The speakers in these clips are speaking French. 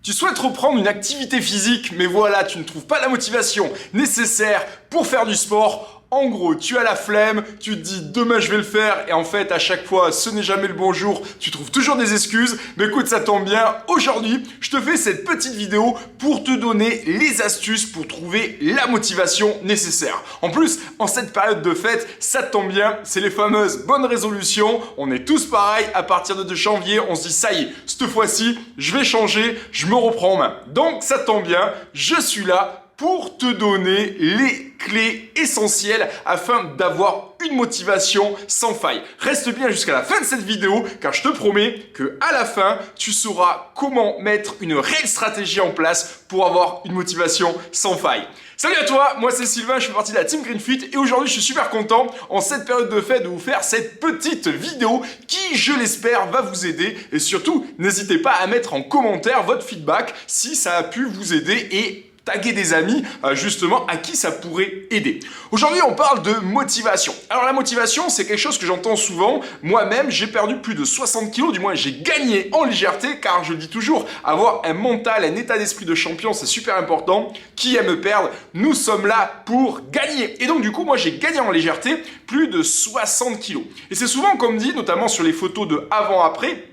Tu souhaites reprendre une activité physique, mais voilà, tu ne trouves pas la motivation nécessaire pour faire du sport. En gros, tu as la flemme, tu te dis demain je vais le faire et en fait à chaque fois ce n'est jamais le bon jour, tu trouves toujours des excuses. Mais écoute, ça tombe bien, aujourd'hui je te fais cette petite vidéo pour te donner les astuces pour trouver la motivation nécessaire. En plus, en cette période de fête, ça tombe bien, c'est les fameuses bonnes résolutions. On est tous pareils, à partir de janvier, on se dit ça y est, cette fois-ci je vais changer, je me reprends en main. Donc ça tombe bien, je suis là pour te donner les clés essentielles afin d'avoir une motivation sans faille. Reste bien jusqu'à la fin de cette vidéo car je te promets que à la fin, tu sauras comment mettre une réelle stratégie en place pour avoir une motivation sans faille. Salut à toi, moi c'est Sylvain, je fais partie de la Team GreenFit et aujourd'hui je suis super content en cette période de fête de vous faire cette petite vidéo qui, je l'espère, va vous aider et surtout n'hésitez pas à mettre en commentaire votre feedback si ça a pu vous aider et taguer des amis justement à qui ça pourrait aider. Aujourd'hui, on parle de motivation. Alors la motivation, c'est quelque chose que j'entends souvent. Moi-même, j'ai perdu plus de 60 kilos, du moins j'ai gagné en légèreté car je le dis toujours, avoir un mental, un état d'esprit de champion, c'est super important. Qui aime perdre? Nous sommes là pour gagner. Et donc du coup, moi j'ai gagné en légèreté plus de 60 kilos. Et c'est souvent comme dit, notamment sur les photos de avant-après,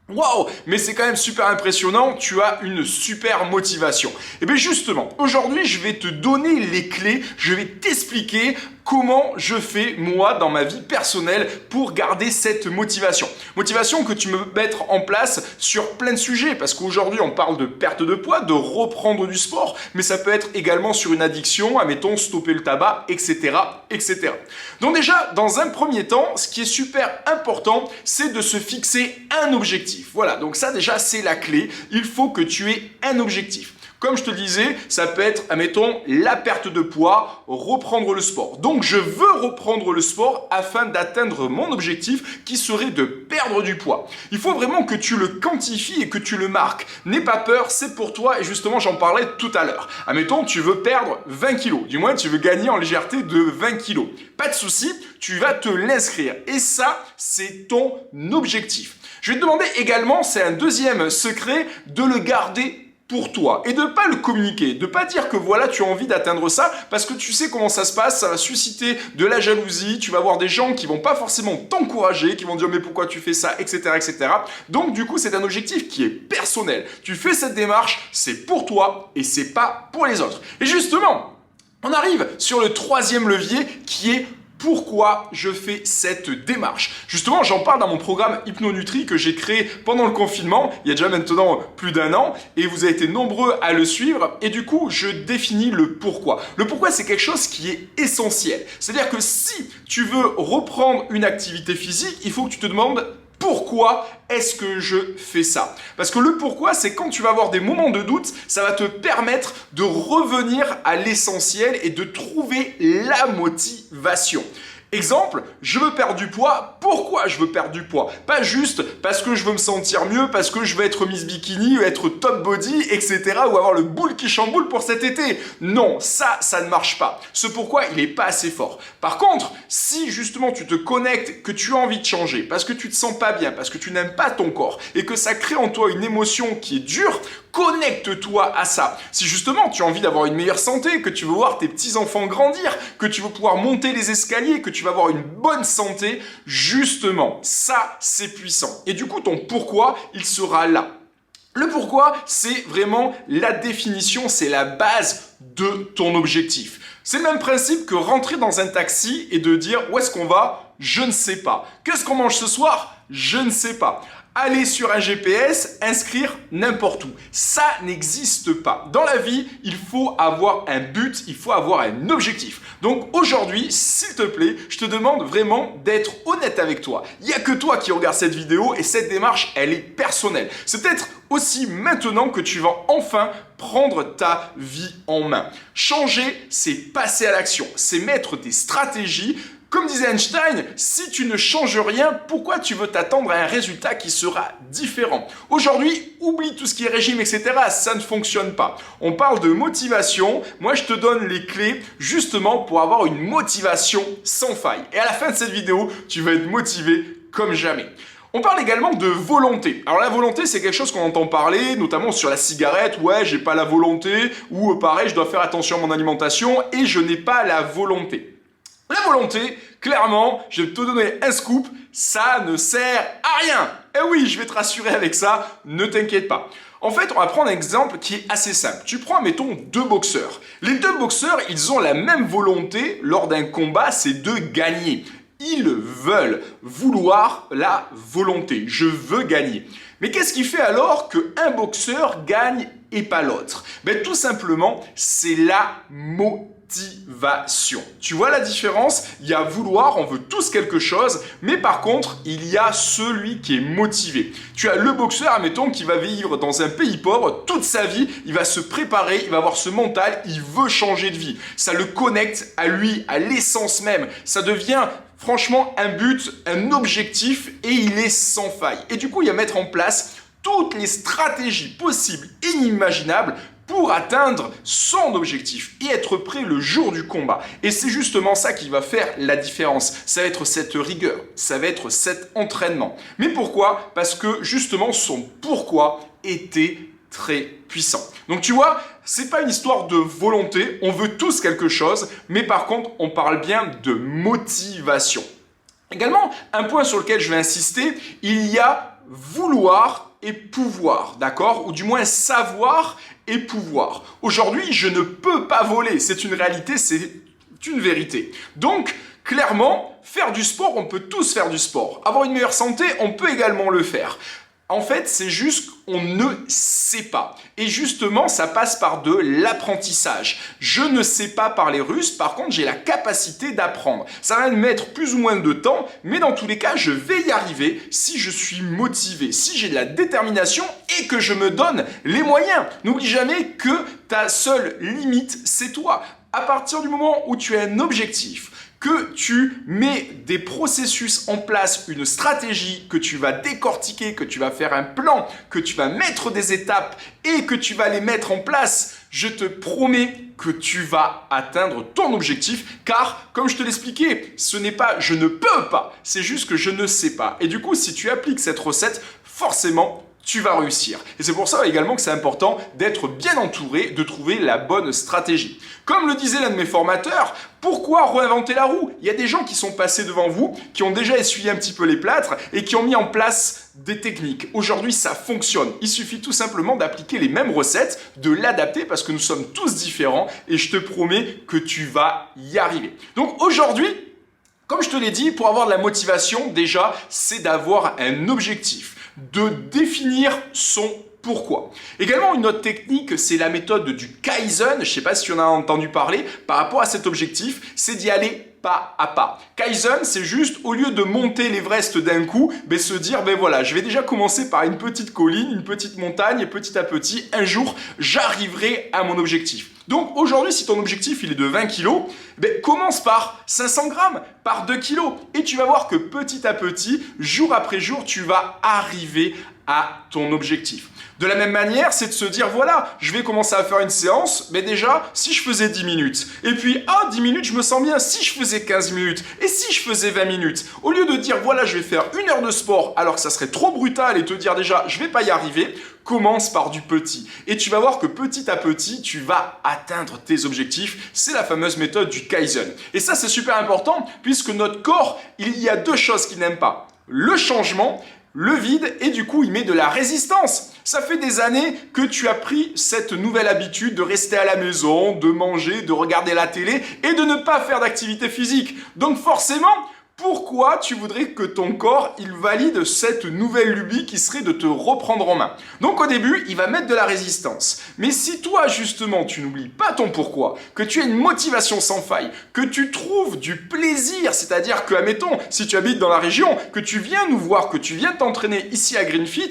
waouh, mais c'est quand même super impressionnant, tu as une super motivation. Et bien justement, aujourd'hui, je vais te donner les clés, je vais t'expliquer comment je fais moi dans ma vie personnelle pour garder cette motivation. Motivation que tu peux mettre en place sur plein de sujets parce qu'aujourd'hui on parle de perte de poids, de reprendre du sport, mais ça peut être également sur une addiction, admettons stopper le tabac, etc., etc. Donc déjà, dans un premier temps, ce qui est super important, c'est de se fixer un objectif. Voilà, donc ça déjà c'est la clé, il faut que tu aies un objectif. Comme je te disais, ça peut être, admettons, la perte de poids, reprendre le sport. Donc, je veux reprendre le sport afin d'atteindre mon objectif qui serait de perdre du poids. Il faut vraiment que tu le quantifies et que tu le marques. N'aie pas peur, c'est pour toi et justement, j'en parlais tout à l'heure. Admettons, tu veux perdre 20 kilos. Du moins, tu veux gagner en légèreté de 20 kilos. Pas de souci, tu vas te l'inscrire. Et ça, c'est ton objectif. Je vais te demander également, c'est un deuxième secret, de le garder pour toi et de ne pas le communiquer, de ne pas dire que voilà tu as envie d'atteindre ça parce que tu sais comment ça se passe, ça va susciter de la jalousie, tu vas avoir des gens qui vont pas forcément t'encourager, qui vont dire mais pourquoi tu fais ça, etc. etc. Donc du coup c'est un objectif qui est personnel, tu fais cette démarche, c'est pour toi et c'est pas pour les autres. Et justement, on arrive sur le troisième levier qui est pourquoi je fais cette démarche. Justement, j'en parle dans mon programme Hypnonutri que j'ai créé pendant le confinement, il y a déjà maintenant plus d'un an, et vous avez été nombreux à le suivre, et du coup, je définis le pourquoi. Le pourquoi, c'est quelque chose qui est essentiel. C'est-à-dire que si tu veux reprendre une activité physique, il faut que tu te demandes pourquoi est-ce que je fais ça? Parce que le pourquoi, c'est quand tu vas avoir des moments de doute, ça va te permettre de revenir à l'essentiel et de trouver la motivation. Exemple, je veux perdre du poids. Pourquoi je veux perdre du poids? Pas juste parce que je veux me sentir mieux, parce que je veux être Miss Bikini, être top body, etc. ou avoir le boule qui chamboule pour cet été. Non, ça ne marche pas. Ce pourquoi, il n'est pas assez fort. Par contre, si justement tu te connectes, que tu as envie de changer, parce que tu te sens pas bien, parce que tu n'aimes pas ton corps et que ça crée en toi une émotion qui est dure, connecte-toi à ça. Si justement tu as envie d'avoir une meilleure santé, que tu veux voir tes petits-enfants grandir, que tu veux pouvoir monter les escaliers, que tu vas avoir une bonne santé, justement, ça c'est puissant. Et du coup, ton pourquoi, il sera là. Le pourquoi, c'est vraiment la définition, c'est la base de ton objectif. C'est le même principe que rentrer dans un taxi et de dire où est-ce qu'on va? Je ne sais pas. Qu'est-ce qu'on mange ce soir? Je ne sais pas. Aller sur un GPS, inscrire n'importe où. Ça n'existe pas. Dans la vie, il faut avoir un but, il faut avoir un objectif. Donc aujourd'hui, s'il te plaît, je te demande vraiment d'être honnête avec toi. Il n'y a que toi qui regarde cette vidéo et cette démarche, elle est personnelle. C'est peut-être aussi maintenant que tu vas enfin prendre ta vie en main. Changer, c'est passer à l'action, c'est mettre des stratégies. Comme disait Einstein, si tu ne changes rien, pourquoi tu veux t'attendre à un résultat qui sera différent? Aujourd'hui, oublie tout ce qui est régime, etc. Ça ne fonctionne pas. On parle de motivation. Moi, je te donne les clés justement pour avoir une motivation sans faille. Et à la fin de cette vidéo, tu vas être motivé comme jamais. On parle également de volonté. Alors la volonté, c'est quelque chose qu'on entend parler, notamment sur la cigarette. Ouais, j'ai pas la volonté, ou pareil, je dois faire attention à mon alimentation et je n'ai pas la volonté. La volonté, clairement, je vais te donner un scoop, ça ne sert à rien. Eh oui, je vais te rassurer avec ça, ne t'inquiète pas. En fait, on va prendre un exemple qui est assez simple. Tu prends, mettons, deux boxeurs. Les deux boxeurs, ils ont la même volonté lors d'un combat, c'est de gagner. Ils veulent vouloir la volonté. Je veux gagner. Mais qu'est-ce qui fait alors qu'un boxeur gagne et pas l'autre? Tout simplement, c'est la motivation. Tu vois la différence? Il y a vouloir, on veut tous quelque chose, mais par contre, il y a celui qui est motivé. Tu as le boxeur, admettons, qui va vivre dans un pays pauvre toute sa vie, il va se préparer, il va avoir ce mental, il veut changer de vie. Ça le connecte à lui, à l'essence même. Ça devient franchement un but, un objectif et il est sans faille. Et du coup, il va mettre en place toutes les stratégies possibles et inimaginables pour atteindre son objectif et être prêt le jour du combat. Et c'est justement ça qui va faire la différence. Ça va être cette rigueur, ça va être cet entraînement. Mais pourquoi? Parce que justement son pourquoi était très puissant. Donc tu vois, c'est pas une histoire de volonté, on veut tous quelque chose, mais par contre, on parle bien de motivation. Également, un point sur lequel je vais insister, il y a vouloir et pouvoir, d'accord? Ou du moins savoir et pouvoir. Aujourd'hui, je ne peux pas voler, c'est une réalité, c'est une vérité. Donc, clairement, faire du sport, on peut tous faire du sport. Avoir une meilleure santé, on peut également le faire. En fait, c'est juste qu'on ne sait pas. Et justement, ça passe par de l'apprentissage. Je ne sais pas parler russe, par contre, j'ai la capacité d'apprendre. Ça va me mettre plus ou moins de temps, mais dans tous les cas, je vais y arriver si je suis motivé, si j'ai de la détermination et que je me donne les moyens. N'oublie jamais que ta seule limite, c'est toi. À partir du moment où tu as un objectif, que tu mets des processus en place, une stratégie, que tu vas décortiquer, que tu vas faire un plan, que tu vas mettre des étapes et que tu vas les mettre en place, je te promets que tu vas atteindre ton objectif car, comme je te l'expliquais, ce n'est pas je ne peux pas, c'est juste que je ne sais pas. Et du coup, si tu appliques cette recette, forcément, tu vas réussir. Et c'est pour ça également que c'est important d'être bien entouré, de trouver la bonne stratégie. Comme le disait l'un de mes formateurs, pourquoi réinventer la roue? Il y a des gens qui sont passés devant vous, qui ont déjà essuyé un petit peu les plâtres et qui ont mis en place des techniques. Aujourd'hui, ça fonctionne. Il suffit tout simplement d'appliquer les mêmes recettes, de l'adapter parce que nous sommes tous différents et je te promets que tu vas y arriver. Donc aujourd'hui, comme je te l'ai dit, pour avoir de la motivation, déjà, c'est d'avoir un objectif, de définir son pourquoi. Également, une autre technique, c'est la méthode du Kaizen. Je ne sais pas si tu en as entendu parler. Par rapport à cet objectif, c'est d'y aller pas à pas. Kaizen, c'est juste, au lieu de monter l'Everest d'un coup, se dire, voilà, je vais déjà commencer par une petite colline, une petite montagne, et petit à petit, un jour, j'arriverai à mon objectif. Donc aujourd'hui, si ton objectif il est de 20 kg, commence par 500 grammes, par 2 kg. Et tu vas voir que petit à petit, jour après jour, tu vas arriver à ton objectif. De la même manière, c'est de se dire, voilà, je vais commencer à faire une séance, mais déjà, si je faisais 10 minutes, et puis, 10 minutes, je me sens bien, si je faisais 15 minutes, et si je faisais 20 minutes, au lieu de dire, voilà, je vais faire 1 heure de sport, alors que ça serait trop brutal, et te dire déjà, je vais pas y arriver, commence par du petit. Et tu vas voir que petit à petit, tu vas atteindre tes objectifs. C'est la fameuse méthode du Kaizen. Et ça, c'est super important, puisque notre corps, il y a deux choses qu'il n'aime pas. Le changement, le vide, et du coup, il met de la résistance. Ça fait des années que tu as pris cette nouvelle habitude de rester à la maison, de manger, de regarder la télé et de ne pas faire d'activité physique. Donc forcément, pourquoi tu voudrais que ton corps il valide cette nouvelle lubie qui serait de te reprendre en main? Donc au début, il va mettre de la résistance. Mais si toi justement, tu n'oublies pas ton pourquoi, que tu as une motivation sans faille, que tu trouves du plaisir, c'est-à-dire que, admettons, si tu habites dans la région, que tu viens nous voir, que tu viens t'entraîner ici à GreenFit,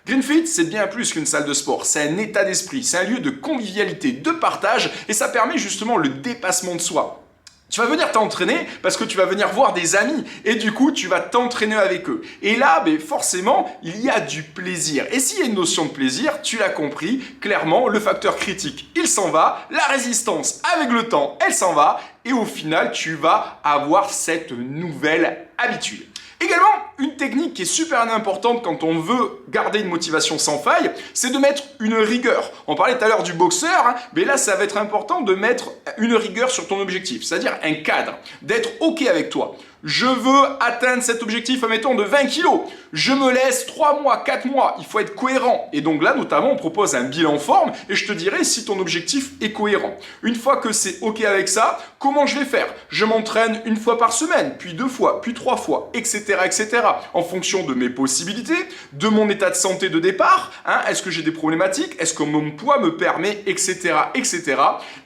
GreenFit, c'est bien plus qu'une salle de sport, c'est un état d'esprit, c'est un lieu de convivialité, de partage et ça permet justement le dépassement de soi. Tu vas venir t'entraîner parce que tu vas venir voir des amis et du coup tu vas t'entraîner avec eux. Et là, forcément, il y a du plaisir. Et s'il y a une notion de plaisir, tu l'as compris, clairement, le facteur critique, il s'en va, la résistance avec le temps, elle s'en va et au final, tu vas avoir cette nouvelle habitude. Également, une technique qui est super importante quand on veut garder une motivation sans faille, c'est de mettre une rigueur. On parlait tout à l'heure du boxeur, hein, mais là, ça va être important de mettre une rigueur sur ton objectif, c'est-à-dire un cadre, d'être OK avec toi. Je veux atteindre cet objectif, admettons, de 20 kilos. Je me laisse 3 mois, 4 mois. Il faut être cohérent. Et donc là, notamment, on propose un bilan forme et je te dirai si ton objectif est cohérent. Une fois que c'est OK avec ça, comment je vais faire? Je m'entraîne une fois par semaine, puis 2 fois, puis 3 fois, etc., etc. En fonction de mes possibilités, de mon état de santé de départ. Hein, est-ce que j'ai des problématiques? Est-ce que mon poids me permet, etc., etc.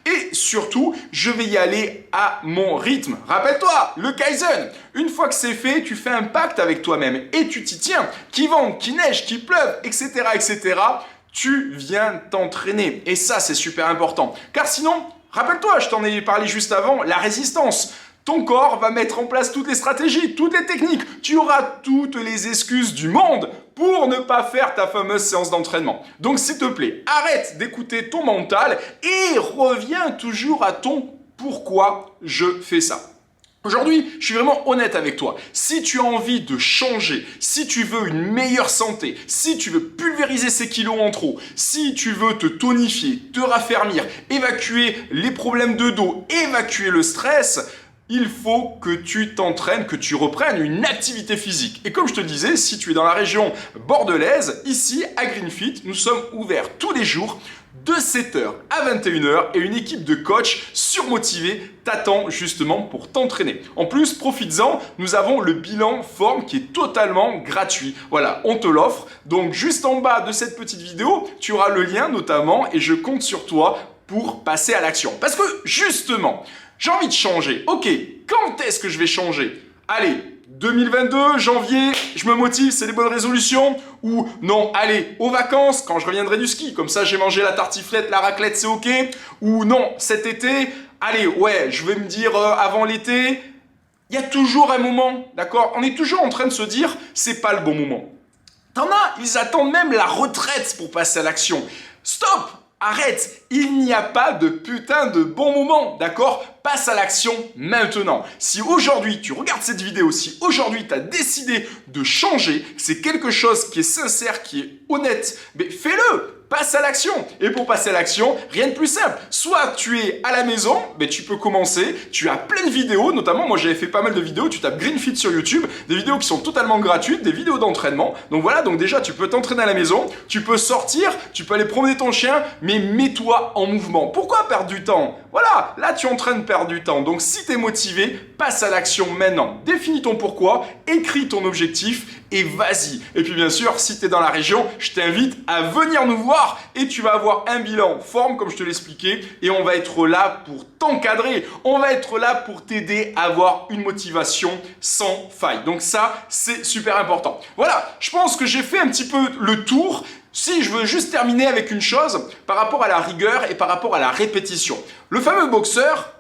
Et surtout, je vais y aller à mon rythme. Rappelle-toi, le Kaizen. Une fois que c'est fait, tu fais un pacte avec toi-même et tu t'y tiens. Qu'il vente, qu'il neige, qu'il pleuve, etc., etc. Tu viens t'entraîner. Et ça, c'est super important. Car sinon, rappelle-toi, je t'en ai parlé juste avant, la résistance. Ton corps va mettre en place toutes les stratégies, toutes les techniques. Tu auras toutes les excuses du monde pour ne pas faire ta fameuse séance d'entraînement. Donc, s'il te plaît, arrête d'écouter ton mental et reviens toujours à ton pourquoi je fais ça. Aujourd'hui, je suis vraiment honnête avec toi. Si tu as envie de changer, si tu veux une meilleure santé, si tu veux pulvériser ces kilos en trop, si tu veux te tonifier, te raffermir, évacuer les problèmes de dos, évacuer le stress, il faut que tu t'entraînes, que tu reprennes une activité physique. Et comme je te le disais, si tu es dans la région bordelaise, ici à GreenFit, nous sommes ouverts tous les jours de 7h à 21h et une équipe de coachs surmotivés t'attend justement pour t'entraîner. En plus, profites-en, nous avons le bilan forme qui est totalement gratuit. Voilà, on te l'offre. Donc juste en bas de cette petite vidéo, tu auras le lien notamment et je compte sur toi pour passer à l'action. Parce que justement, j'ai envie de changer. Ok, quand est-ce que je vais changer? Allez, 2022, janvier, je me motive, c'est les bonnes résolutions. Ou non, allez, aux vacances, quand je reviendrai du ski, comme ça j'ai mangé la tartiflette, la raclette, c'est ok. Ou non, cet été, allez, ouais, je vais me dire avant l'été. Il y a toujours un moment, d'accord? On est toujours en train de se dire, c'est pas le bon moment. T'en as, ils attendent même la retraite pour passer à l'action. Stop! Arrête, il n'y a pas de putain de bon moment, d'accord? Passe à l'action maintenant. Si aujourd'hui tu regardes cette vidéo, si aujourd'hui tu as décidé de changer, c'est quelque chose qui est sincère, qui est honnête, mais fais-le! Passe à l'action. Et pour passer à l'action, rien de plus simple. Soit tu es à la maison, mais tu peux commencer. Tu as plein de vidéos, notamment moi j'avais fait pas mal de vidéos. Tu tapes GreenFit sur YouTube, des vidéos qui sont totalement gratuites, des vidéos d'entraînement. Donc voilà, donc déjà tu peux t'entraîner à la maison, tu peux sortir, tu peux aller promener ton chien, mais mets-toi en mouvement. Pourquoi perdre du temps? Voilà, là tu es en train de perdre du temps. Donc si tu es motivé, passe à l'action maintenant. Définis ton pourquoi, écris ton objectif et vas-y. Et puis bien sûr, si tu es dans la région, je t'invite à venir nous voir et tu vas avoir un bilan forme comme je te l'expliquais et on va être là pour t'encadrer. On va être là pour t'aider à avoir une motivation sans faille. Donc ça, c'est super important. Voilà, je pense que j'ai fait un petit peu le tour. Si je veux juste terminer avec une chose par rapport à la rigueur et par rapport à la répétition. Le fameux boxeur,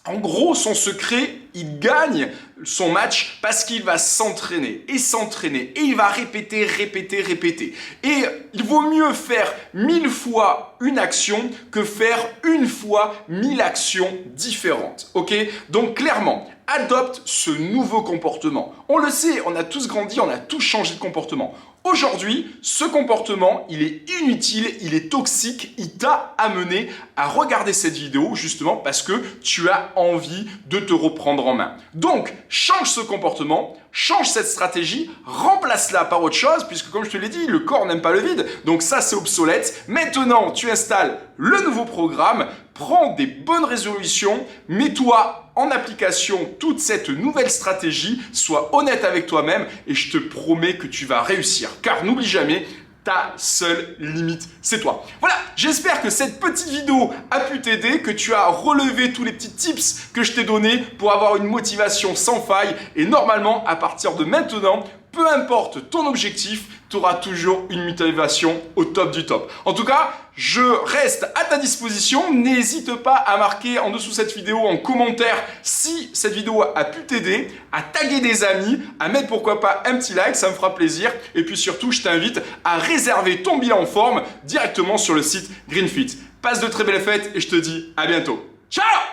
en gros, son secret, il gagne son match parce qu'il va s'entraîner et s'entraîner et il va répéter, répéter, répéter. Et il vaut mieux faire 1000 fois une action que faire une fois 1000 actions différentes. Ok? Donc clairement, adopte ce nouveau comportement. On le sait, on a tous grandi, on a tous changé de comportement. Aujourd'hui, ce comportement, il est inutile, il est toxique, il t'a amené à regarder cette vidéo justement parce que tu as envie de te reprendre en main. Donc, change ce comportement, change cette stratégie, remplace-la par autre chose puisque comme je te l'ai dit, le corps n'aime pas le vide, donc ça c'est obsolète. Maintenant, tu installes le nouveau programme, prends des bonnes résolutions, mets-toi en application toute cette nouvelle stratégie, sois honnête avec toi-même et je te promets que tu vas réussir. Car n'oublie jamais, ta seule limite, c'est toi. Voilà, j'espère que cette petite vidéo a pu t'aider, que tu as relevé tous les petits tips que je t'ai donnés pour avoir une motivation sans faille. Et normalement, à partir de maintenant, peu importe ton objectif, tu auras toujours une motivation au top du top. En tout cas, je reste à ta disposition. N'hésite pas à marquer en dessous de cette vidéo en commentaire si cette vidéo a pu t'aider, à taguer des amis, à mettre pourquoi pas un petit like, ça me fera plaisir. Et puis surtout, je t'invite à réserver ton bilan en forme directement sur le site GreenFit. Passe de très belles fêtes et je te dis à bientôt. Ciao!